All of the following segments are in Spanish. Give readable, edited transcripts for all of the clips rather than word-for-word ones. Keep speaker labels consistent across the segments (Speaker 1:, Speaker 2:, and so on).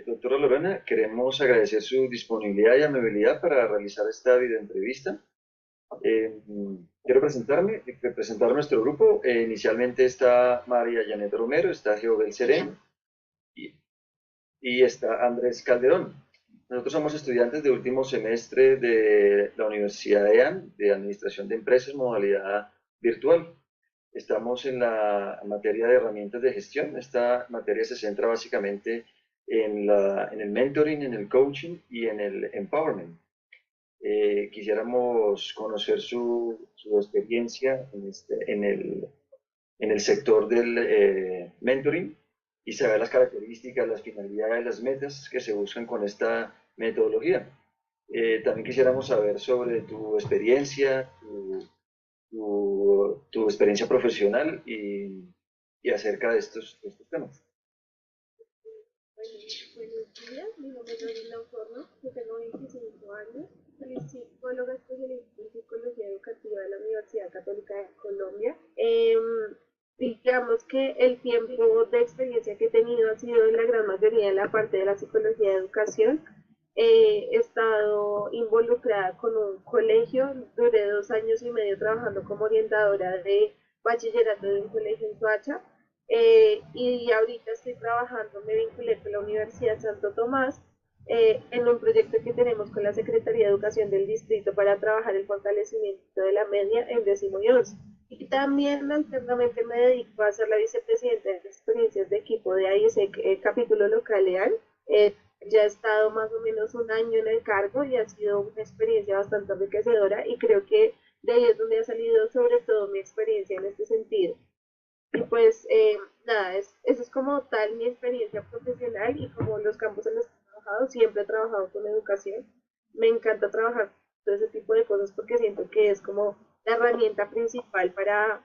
Speaker 1: doctora Lorena, queremos agradecer su disponibilidad y amabilidad para realizar esta videoentrevista. Eh, Quiero presentar nuestro grupo. Inicialmente está María Janet Romero, está Geobel Serén y, y está Andrés Calderón. Nosotros somos estudiantes de último semestre de la Universidad EAN, de Administración de Empresas, modalidad virtual. Estamos en la materia de herramientas de gestión. Esta materia se centra básicamente en el mentoring, en el coaching y en el empowerment. Quisiéramos conocer su experiencia en el sector del mentoring y saber las características, las finalidades, las metas que se buscan con esta metodología. También quisiéramos saber sobre tu experiencia, tu experiencia profesional y acerca de estos temas.
Speaker 2: Buenos días, mi nombre es Gabriela Osorno, yo tengo 25 años, soy psicóloga especialista en psicología educativa de la Universidad Católica de Colombia. Digamos que el tiempo de experiencia que he tenido ha sido en la gran mayoría en la parte de la psicología de educación. He estado involucrada con un colegio, duré 2 años y medio trabajando como orientadora de bachillerato de un colegio en Soacha. Y ahorita estoy trabajando, me vinculé con la Universidad Santo Tomás en un proyecto que tenemos con la Secretaría de Educación del Distrito para trabajar el fortalecimiento de la media en 10º y 11. Y también alternamente me dedico a ser la vicepresidenta de experiencias de equipo de AIESEC, capítulo local EAN. Ya he estado más o menos un año en el cargo y ha sido una experiencia bastante enriquecedora y creo que de ahí es donde ha salido sobre todo mi experiencia en este sentido. Y pues nada, eso es como tal mi experiencia profesional y como los campos en los que he trabajado, siempre he trabajado con educación. Me encanta trabajar todo ese tipo de cosas porque siento que es como la herramienta principal para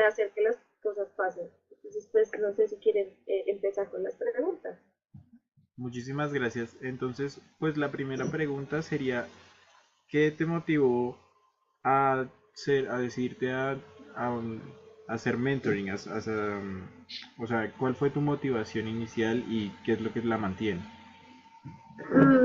Speaker 2: hacer que las cosas pasen. Entonces, pues no sé si quieren empezar con las preguntas.
Speaker 3: Muchísimas gracias. Entonces, pues la primera pregunta sería, ¿qué te motivó a decidirte a hacer mentoring? O sea, ¿cuál fue tu motivación inicial y qué es lo que la mantiene?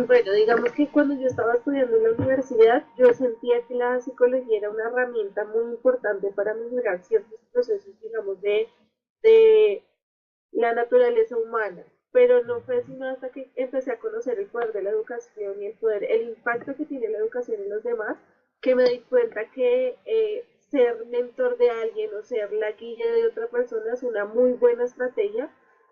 Speaker 2: Bueno, digamos que cuando yo estaba estudiando en la universidad, yo sentía que la psicología era una herramienta muy importante para mejorar ciertos procesos, digamos, de la naturaleza humana, pero no fue sino hasta que empecé a conocer el poder de la educación y el impacto que tiene la educación en los demás, que me di cuenta que ser mentor de alguien o ser la guía de otra persona es una muy buena estrategia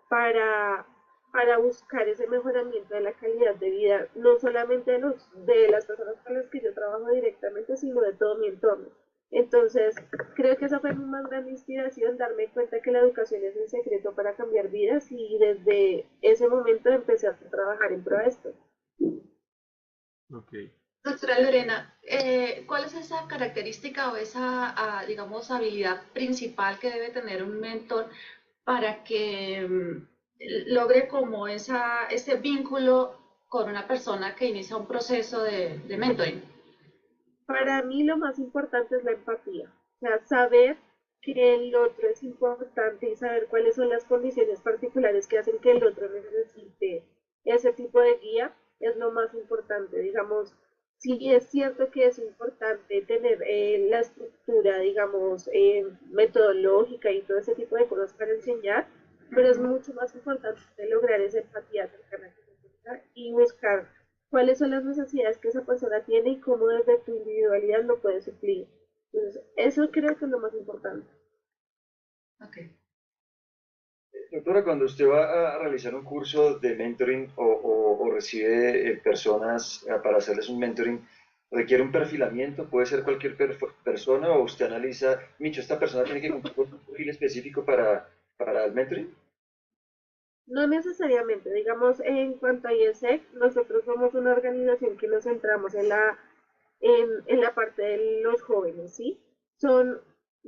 Speaker 2: para, para buscar ese mejoramiento de la calidad de vida, no solamente de las personas con las que yo trabajo directamente, sino de todo mi entorno. Entonces, creo que esa fue mi más grande inspiración, darme cuenta que la educación es el secreto para cambiar vidas y desde ese momento empecé a trabajar en pro de esto.
Speaker 3: Ok.
Speaker 4: Doctora Lorena, ¿cuál es esa característica o esa, digamos, habilidad principal que debe tener un mentor para que logre como ese vínculo con una persona que inicia un proceso de mentoring?
Speaker 2: Para mí lo más importante es la empatía, o sea, saber que el otro es importante y saber cuáles son las condiciones particulares que hacen que el otro necesite ese tipo de guía es lo más importante. Digamos, sí es cierto que es importante tener la estructura, digamos, metodológica y todo ese tipo de cosas para enseñar, pero es mucho más importante lograr esa empatía cercana que se tenga y buscar cuáles son las necesidades que esa persona tiene y cómo desde tu individualidad lo puedes suplir. Entonces, eso creo que es lo más importante.
Speaker 4: Okay.
Speaker 1: Doctora, cuando usted va a realizar un curso de mentoring o recibe personas para hacerles un mentoring, requiere un perfilamiento, puede ser cualquier persona o usted analiza, Micho, esta persona tiene que cumplir con un perfil específico para el mentoring.
Speaker 2: No necesariamente, digamos, en cuanto a IESEC, nosotros somos una organización que nos centramos en la parte de los jóvenes, ¿sí? Son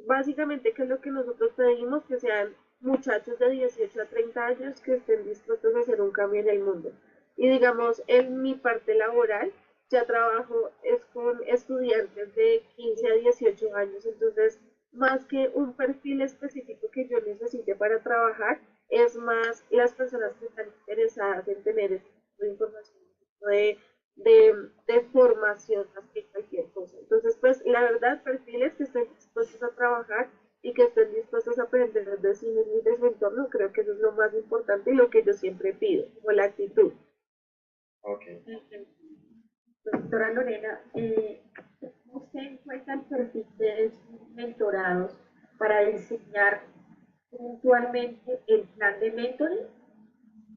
Speaker 2: básicamente que es lo que nosotros pedimos, que sean muchachos de 18 a 30 años que estén dispuestos a hacer un cambio en el mundo. Y digamos, en mi parte laboral, ya trabajo es con estudiantes de 15 a 18 años, entonces, más que un perfil específico que yo necesite para trabajar, es más las personas que están interesadas en tener este tipo de información, este tipo de formación más que cualquier cosa. Entonces, pues la verdad, perfiles que estén dispuestos a trabajar y que estén dispuestos a aprender de sí mismos y de su entorno, creo que eso es lo más importante y lo que yo siempre pido, como la actitud.
Speaker 1: Ok.
Speaker 5: Doctora Lorena, ¿usted encuentra el perfil de sus mentorados para diseñar puntualmente el plan de mentoring?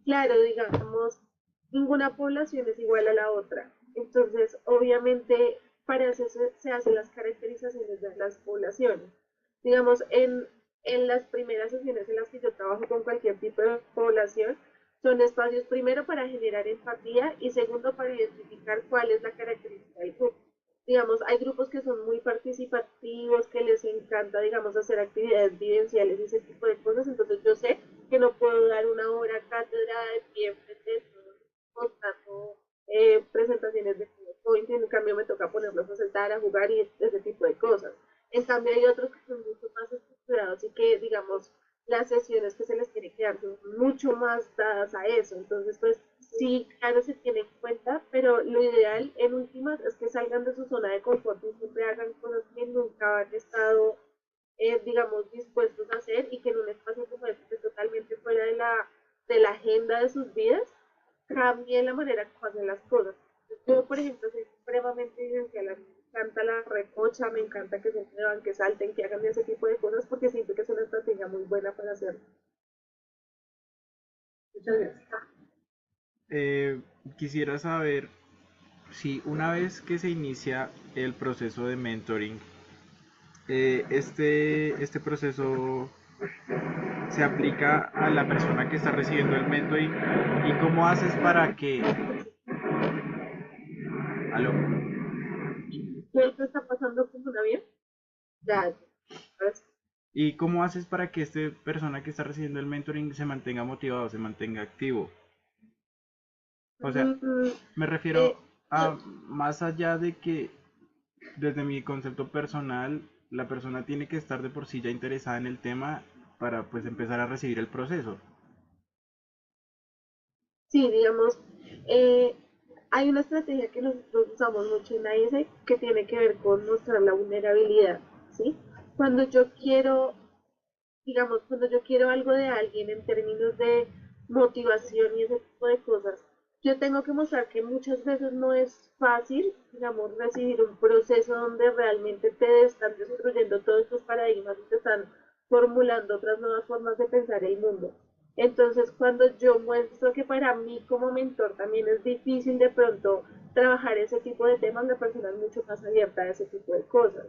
Speaker 2: Claro, digamos, ninguna población es igual a la otra. Entonces, obviamente, para eso se hacen las caracterizaciones de las poblaciones. Digamos, en las primeras sesiones en las que yo trabajo con cualquier tipo de población, son espacios primero para generar empatía y segundo para identificar cuál es la característica del grupo. Digamos, hay grupos que son muy participativos, que les encanta, digamos, hacer actividades vivenciales y ese tipo de cosas, entonces yo sé que no puedo dar una hora cátedra de pie frente de todos mostrando presentaciones de PowerPoint, en cambio me toca ponerlos a sentar, a jugar y ese tipo de cosas. En cambio hay otros que son mucho más estructurados y que, digamos, las sesiones que se les tiene que dar son mucho más dadas a eso. Entonces, pues sí, claro, se tiene en cuenta, pero lo ideal en últimas es que salgan de su zona de confort y siempre hagan cosas que nunca han estado, digamos, dispuestos a hacer y que en un espacio como este, que es totalmente fuera de la agenda de sus vidas, cambie la manera como hacen las cosas. Yo, por ejemplo, soy supremamente vivencial, a mí me encanta la recocha, me encanta que se muevan, que salten, que hagan ese tipo de cosas, porque siento que es una estrategia muy buena para hacerlo.
Speaker 5: Muchas gracias.
Speaker 3: Quisiera saber si una vez que se inicia el proceso de mentoring, este proceso se aplica a la persona que está recibiendo el mentoring y cómo haces para que... ¿Aló?
Speaker 2: ¿Qué está pasando con un avión? Ya, pues,
Speaker 3: ¿Y cómo haces para que esta persona que está recibiendo el mentoring se mantenga motivado, se mantenga activo? O sea,
Speaker 2: mm,
Speaker 3: me
Speaker 2: eh,
Speaker 3: refiero a más allá de que desde mi concepto personal la persona tiene que estar de por sí ya interesada en el tema para pues empezar a recibir el proceso.
Speaker 2: sí, digamos, eh, hay una estrategia que nosotros usamos mucho en AIS que tiene que ver con mostrar la vulnerabilidad, ¿sí? Cuando yo quiero, digamos, cuando yo quiero algo de alguien en términos de motivación y ese tipo de cosas, yo tengo que mostrar que muchas veces no es fácil, digamos, recibir un proceso donde realmente te están destruyendo todos tus paradigmas y te están formulando otras nuevas formas de pensar el mundo. Entonces, cuando yo muestro que para mí como mentor también es difícil de pronto trabajar ese tipo de temas, la persona es mucho más abierta a ese tipo de cosas.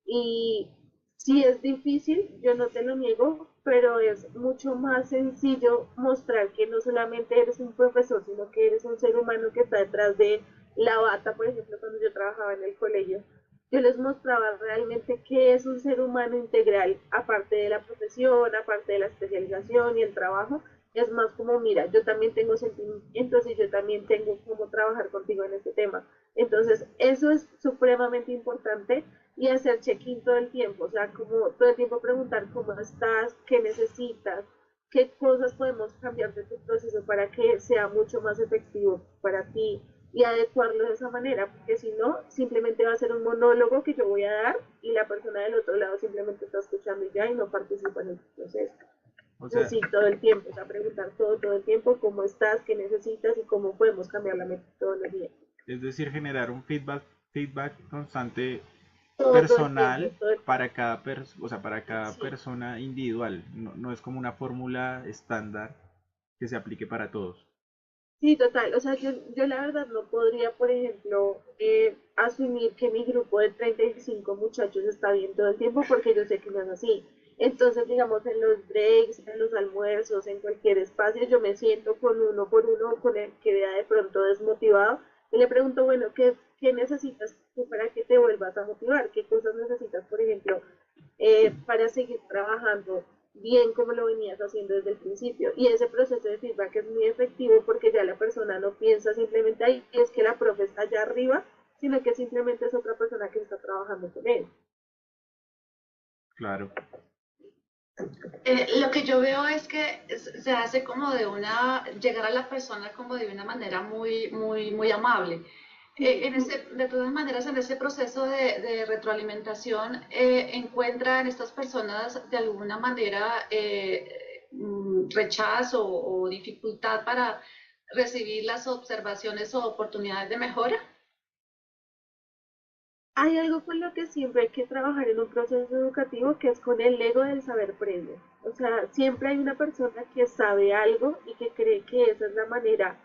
Speaker 2: Y sí es difícil, yo no te lo niego, pero es mucho más sencillo mostrar que no solamente eres un profesor, sino que eres un ser humano que está detrás de la bata, por ejemplo, cuando yo trabajaba en el colegio. Yo les mostraba realmente qué es un ser humano integral, aparte de la profesión, aparte de la especialización y el trabajo. Es más como, mira, yo también tengo sentimientos y yo también tengo cómo trabajar contigo en este tema. Entonces, eso es supremamente importante y hacer check-in todo el tiempo, o sea, como todo el tiempo preguntar cómo estás, qué necesitas, qué cosas podemos cambiar de tu proceso para que sea mucho más efectivo para ti y adecuarlo de esa manera, porque si no, simplemente va a ser un monólogo que yo voy a dar y la persona del otro lado simplemente está escuchando y ya y no participa en el proceso.
Speaker 3: O
Speaker 2: Entonces,
Speaker 3: sea,
Speaker 2: sí, todo el tiempo, o sea, preguntar todo el tiempo cómo estás, qué necesitas y cómo podemos cambiar la metodología.
Speaker 3: es decir, generar un feedback constante
Speaker 2: Todo el tiempo,
Speaker 3: personal
Speaker 2: todo el
Speaker 3: para cada o sea, para
Speaker 2: tiempo.
Speaker 3: cada
Speaker 2: Sí.
Speaker 3: persona individual. No, no es como una fórmula estándar que se aplique para todos.
Speaker 2: Sí, total. O sea, yo la verdad no podría, por ejemplo, asumir que mi grupo de 35 muchachos está bien todo el tiempo porque yo sé que no es así. Entonces, digamos, en los breaks, en los almuerzos, en cualquier espacio, yo me siento con uno por uno, con el que vea de pronto desmotivado, y le pregunto, bueno, ¿qué necesitas tú para que te vuelvas a motivar? ¿Qué cosas necesitas, por ejemplo, para seguir trabajando bien como lo venías haciendo desde el principio? Y ese proceso de feedback es muy efectivo porque ya la persona no piensa simplemente ahí, es que la profe está allá arriba, sino que simplemente es otra persona que está trabajando con él.
Speaker 3: Claro.
Speaker 4: Lo que yo veo es que se hace como llegar a la persona como de una manera muy amable. De todas maneras, en ese proceso de retroalimentación, encuentran estas personas de alguna manera rechazo o dificultad para recibir las observaciones o oportunidades de mejora.
Speaker 2: Hay algo con lo que siempre hay que trabajar en un proceso educativo que es con el ego del saber previo. O sea, siempre hay una persona que sabe algo y que cree que esa es la manera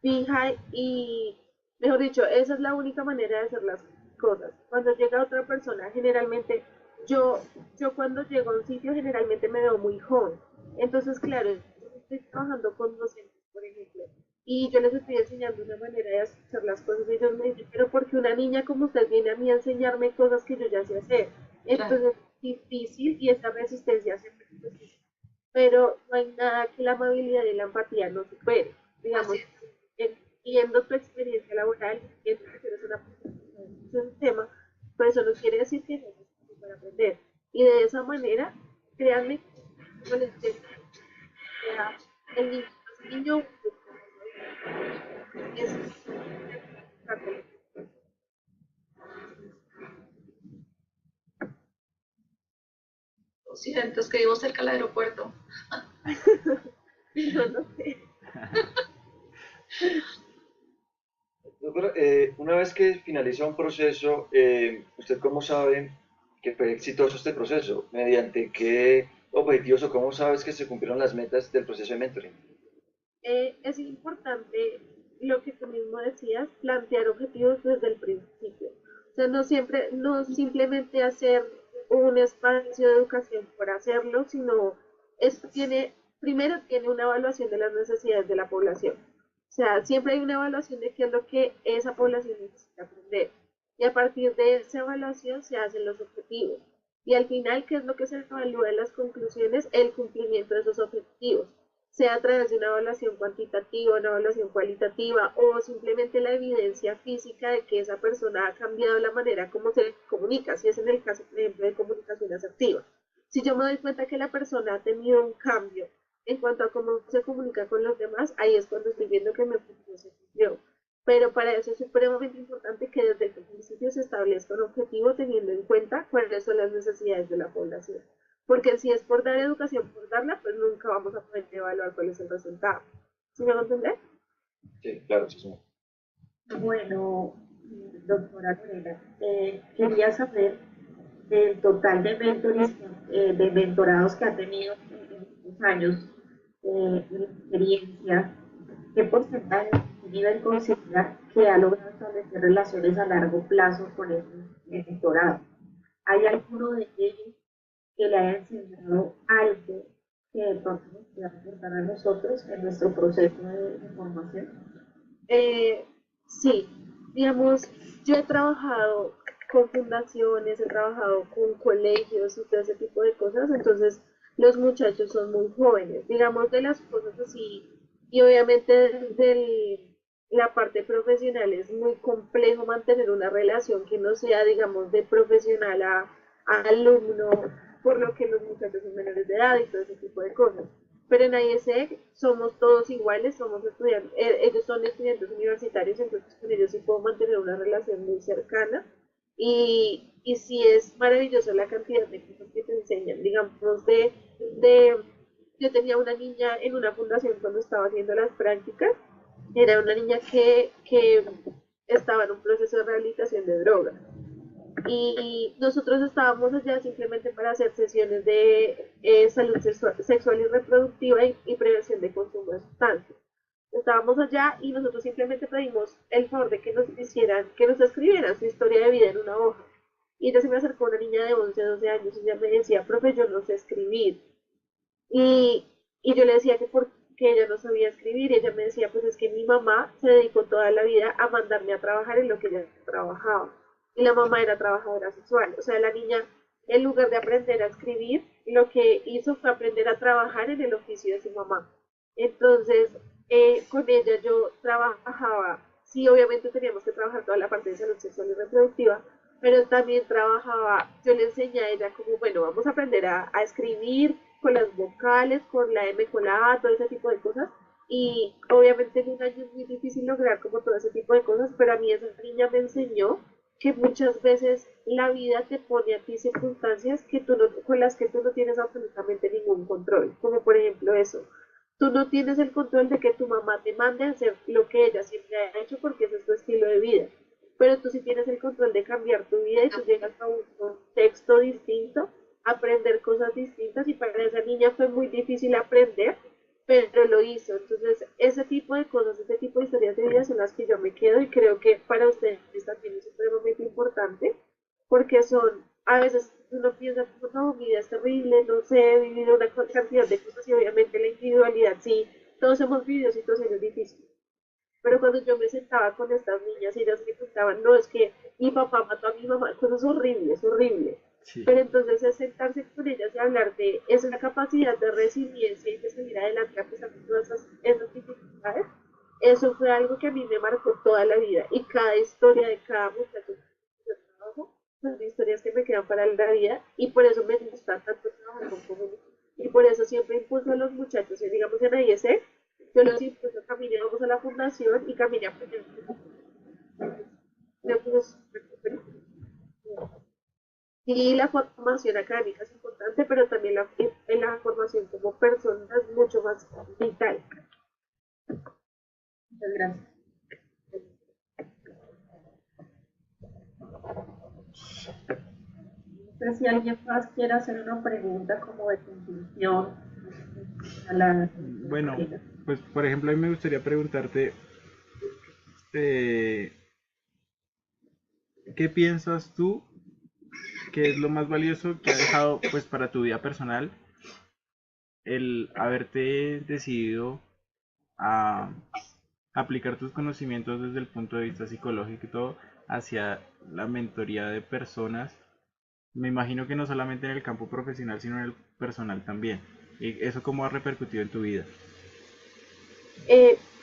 Speaker 2: fija y, mejor dicho, esa es la única manera de hacer las cosas. Cuando llega otra persona, generalmente, yo, yo cuando llego a un sitio generalmente me veo muy joven. Entonces, claro, estoy trabajando con docentes, por ejemplo, y yo les estoy enseñando una manera de hacer las cosas y ellos me dicen, pero porque una niña como usted viene a mí a enseñarme cosas que yo ya sé hacer.
Speaker 4: Claro,
Speaker 2: Entonces es difícil y esa resistencia siempre existe. Pero no hay nada que la amabilidad y la empatía no supere.
Speaker 4: así
Speaker 2: Digamos,
Speaker 4: es.
Speaker 2: viendo tu experiencia laboral, viendo que eres una persona que sabe mucho del tema, pues eso no quiere decir que no necesites para aprender. Y de esa manera, créanme, con el tiempo, sea el niño más niño, es
Speaker 4: Lo siento, es que vivo cerca del aeropuerto.
Speaker 2: no, no sé.
Speaker 1: Doctora, una vez que finaliza un proceso, ¿usted cómo sabe que fue exitoso este proceso? ¿Mediante qué objetivos o cómo sabes que se cumplieron las metas del proceso de mentoring?
Speaker 2: Es importante lo que tú mismo decías, plantear objetivos desde el principio. O sea, no simplemente hacer un espacio de educación por hacerlo, sino esto primero tiene una evaluación de las necesidades de la población. O sea, siempre hay una evaluación de qué es lo que esa población necesita aprender. Y a partir de esa evaluación se hacen los objetivos. Y al final, ¿qué es lo que se evalúa en las conclusiones? El cumplimiento de esos objetivos, sea a través de una evaluación cuantitativa, una evaluación cualitativa o simplemente la evidencia física de que esa persona ha cambiado la manera como se comunica, si es en el caso, por ejemplo, de comunicación asertiva. Si yo me doy cuenta que la persona ha tenido un cambio en cuanto a cómo se comunica con los demás, ahí es cuando estoy viendo que me funcionó, se cumplió. Pero para eso es supremamente importante que desde el principio se establezca un objetivo teniendo en cuenta cuáles son las necesidades de la población. Porque si es por dar educación, por darla, pues nunca vamos a poder evaluar cuál es el resultado. ¿Sí me va a entender?
Speaker 1: Sí, claro, sí, sí.
Speaker 5: Bueno, doctora Lorena, quería saber del total de mentores, de mentorados que ha tenido en estos años de experiencia, ¿qué porcentaje, qué nivel considera que ha logrado establecer relaciones a largo plazo con estos mentorados? ¿Hay alguno de ellos que le haya enseñado algo que de pronto nos pueda aportar a nosotros en nuestro proceso de formación?
Speaker 2: Sí, digamos, yo he trabajado con fundaciones, he trabajado con colegios y todo ese tipo de cosas, entonces los muchachos son muy jóvenes, digamos, de las cosas así, y obviamente desde la parte profesional es muy complejo mantener una relación que no sea, digamos, de profesional a alumno, por lo que los muchachos son menores de edad y todo ese tipo de cosas. Pero en IESEC somos todos iguales, somos estudiantes, ellos son estudiantes universitarios, entonces con ellos sí puedo mantener una relación muy cercana y sí es maravilloso la cantidad de cosas que te enseñan, digamos, de yo tenía una niña en una fundación cuando estaba haciendo las prácticas, era una niña que estaba en un proceso de rehabilitación de drogas y nosotros estábamos allá simplemente para hacer sesiones de salud sexual y reproductiva y prevención de consumo de sustancias. Estábamos allá y nosotros simplemente pedimos el favor de que nos hicieran, que nos escribieran su historia de vida en una hoja. Y ella se me acercó una niña de 11 12 años y ella me decía, profe, yo no sé escribir. Y, y yo le decía que porque ella no sabía escribir, y ella me decía, pues es que mi mamá se dedicó toda la vida a mandarme a trabajar en lo que ella trabajaba. Y la mamá era trabajadora sexual. O sea, la niña, en lugar de aprender a escribir, lo que hizo fue aprender a trabajar en el oficio de su mamá. Entonces, con ella yo trabajaba, sí, obviamente teníamos que trabajar toda la parte de salud sexual y reproductiva, pero también trabajaba, yo le enseñé a ella como, bueno, vamos a aprender a escribir, con las vocales, con la M, con la A, todo ese tipo de cosas. Y obviamente en un año es muy difícil lograr como todo ese tipo de cosas, pero a mí esa niña me enseñó que muchas veces la vida te pone a ti circunstancias que tú no, con las que tú no tienes absolutamente ningún control, como por ejemplo eso. Tú no tienes el control de que tu mamá te mande a hacer lo que ella siempre ha hecho porque ese es tu estilo de vida, pero tú sí tienes el control de cambiar tu vida y tú llegas a un contexto distinto, aprender cosas distintas y para esa niña fue muy difícil aprender, pero lo hizo. Entonces, ese tipo de cosas, ese tipo de historias de vida son las que yo me quedo y creo que para ustedes también es supremamente importante porque son, a veces uno piensa, no, mi vida es terrible, no sé, he vivido una cantidad de cosas y obviamente la individualidad, sí, todos hemos vivido situaciones difíciles. Pero cuando yo me sentaba con estas niñas, ellas me contaban, no, es que mi papá mató a mi mamá, cosas horribles, horribles.
Speaker 3: Sí.
Speaker 2: Pero entonces es sentarse con ellas y hablar de esa capacidad de resiliencia y de salir adelante a pesar de todas esas dificultades. Eso fue algo que a mí me marcó toda la vida. Y cada historia de cada muchacho que yo trabajo son historias que me quedan para la vida. Y por eso me gusta tanto trabajar con jóvenes. Y por eso siempre impulso a los muchachos. Y digamos en AIEC, yo los impulso a caminar, vamos a la fundación y caminar. Y la formación académica es importante, pero también la formación como persona es mucho más vital.
Speaker 5: Muchas gracias. No sé si alguien más quiere hacer una pregunta como de conclusión a la...
Speaker 3: Bueno, pues por ejemplo, a mí me gustaría preguntarte, ¿qué piensas tú que es lo más valioso que ha dejado pues para tu vida personal el haberte decidido a aplicar tus conocimientos desde el punto de vista psicológico y todo hacia la mentoría de personas? Me imagino que no solamente en el campo profesional, sino en el personal también. ¿Y eso cómo ha repercutido en tu vida?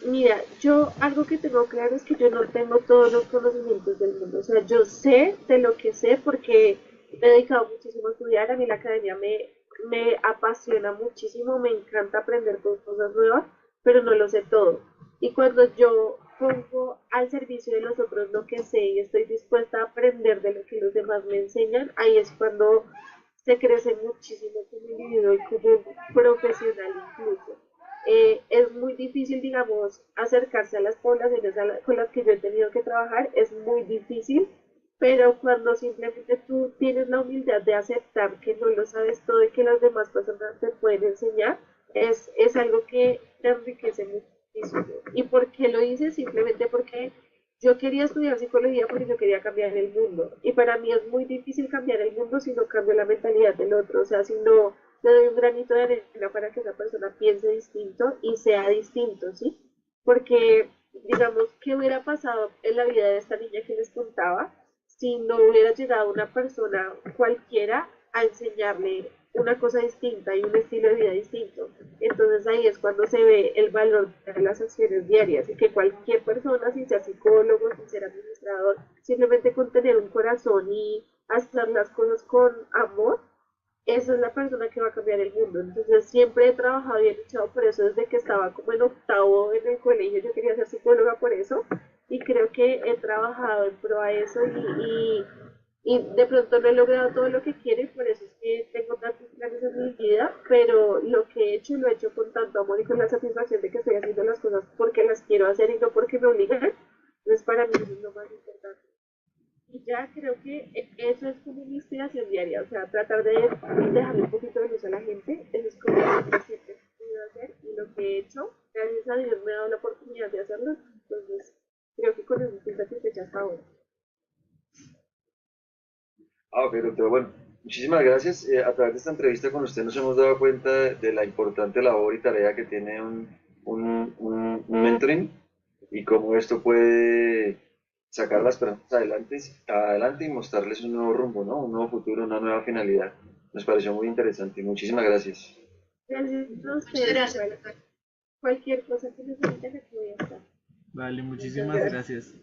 Speaker 2: Mira, yo algo que tengo claro es que yo no tengo todos los conocimientos del mundo. O sea, yo sé de lo que sé porque me he dedicado muchísimo a estudiar. A mí la academia me apasiona muchísimo, me encanta aprender cosas nuevas, pero no lo sé todo. Y cuando yo pongo al servicio de los otros lo que sé y estoy dispuesta a aprender de lo que los demás me enseñan, ahí es cuando se crece muchísimo como individuo y como profesional incluso. Es muy difícil, digamos, acercarse a las poblaciones con las que yo he tenido que trabajar, es muy difícil, pero cuando simplemente tú tienes la humildad de aceptar que no lo sabes todo y que las demás personas te pueden enseñar, es algo que te enriquece muchísimo. ¿Y por qué lo hice? Simplemente porque yo quería estudiar psicología porque yo quería cambiar el mundo. Y para mí es muy difícil cambiar el mundo si no cambio la mentalidad del otro. O sea, si no le doy un granito de arena para que esa persona piense distinto y sea distinto, ¿sí? Porque, digamos, ¿qué hubiera pasado en la vida de esta niña que les contaba si no hubiera llegado una persona cualquiera a enseñarle una cosa distinta y un estilo de vida distinto? Entonces ahí es cuando se ve el valor de las acciones diarias y que cualquier persona, sin ser psicólogo, sin ser administrador, simplemente con tener un corazón y hacer las cosas con amor, esa es la persona que va a cambiar el mundo. Entonces siempre he trabajado y he luchado por eso desde que estaba como en octavo en el colegio. Yo quería ser psicóloga por eso y creo que he trabajado en pro a eso y de pronto no he logrado todo lo que quiero y por eso es que tengo tantos planes en mi vida, pero lo que he hecho lo he hecho con tanto amor y con la satisfacción de que estoy haciendo las cosas porque las quiero hacer y no porque me obligan. Entonces para mí eso es lo más importante. Y ya creo que eso es como mi inspiración diaria, o sea, tratar de dejarle un poquito de luz a la gente, eso es como lo que siempre he querido hacer y lo que he hecho, gracias a Dios me ha dado la oportunidad de hacerlo, entonces creo que con eso estoy satisfecha hasta ahora.
Speaker 1: Ok, doctor, bueno, muchísimas gracias. A través de esta entrevista con usted nos hemos dado cuenta de la importante labor y tarea que tiene un mentoring y cómo esto puede sacar a las personas adelante y mostrarles un nuevo rumbo, ¿no? Un nuevo futuro, una nueva finalidad. Nos pareció muy interesante. Muchísimas gracias.
Speaker 2: Gracias a
Speaker 4: Muchas
Speaker 2: ustedes,
Speaker 4: gracias,
Speaker 2: igual,
Speaker 4: doctor.
Speaker 2: cualquier cosa que necesiten aquí voy a estar.
Speaker 3: Vale, muchísimas gracias.